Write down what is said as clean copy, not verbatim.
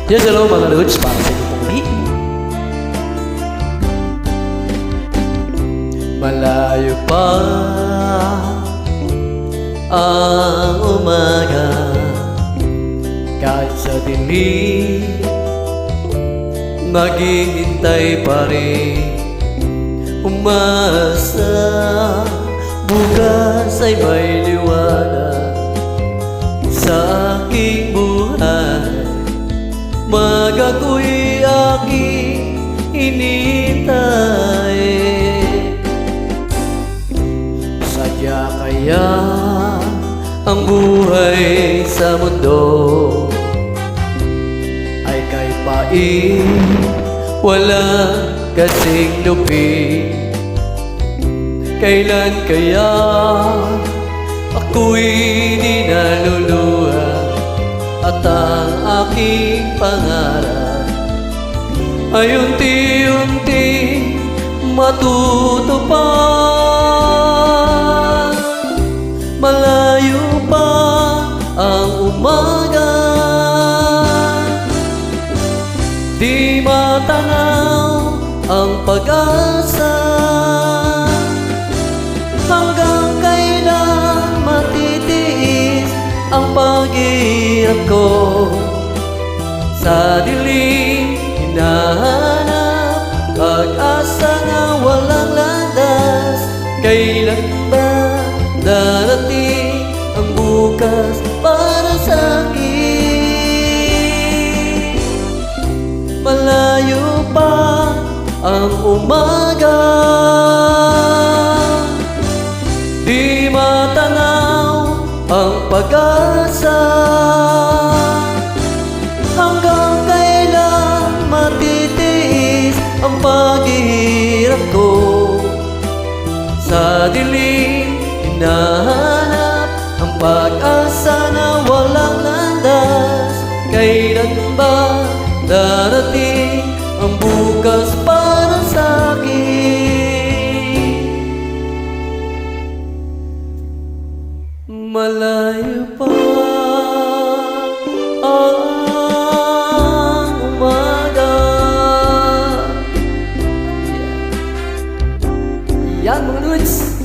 Yes, hello mga Lods, para sa inyo pong beat. Malayo pa ang umaga, kahit sa dilim maghihintay pa rin. Umasa, bukas ay may liwanag sa aking buhay. Magako'y aking hinintay. Sadya kaya ang buhay sa mundo ay kay pait, walang kasing lupit. Kailan kaya ako'y di naluluha at ang aking pangarap ay unti-unti matutupad. Malayo pa ang umaga, di matanaw ang pag-asa. Hanggang kailan matitiis ang paghihirap ko? Sa dilim hinahanap pag-asa na walang landas. Kailan ba darating ang bukas para sa akin? Malayo pa ang umaga, di matanaw ang pag-asa. Hanggang kailan matitiis ang paghihirap ko? Sa dilim hinahanap ang pag-asa na walang landas. Kailan ba darating ang bukas para sa akin? Malayo pa ang umaga. Yan mga Lods.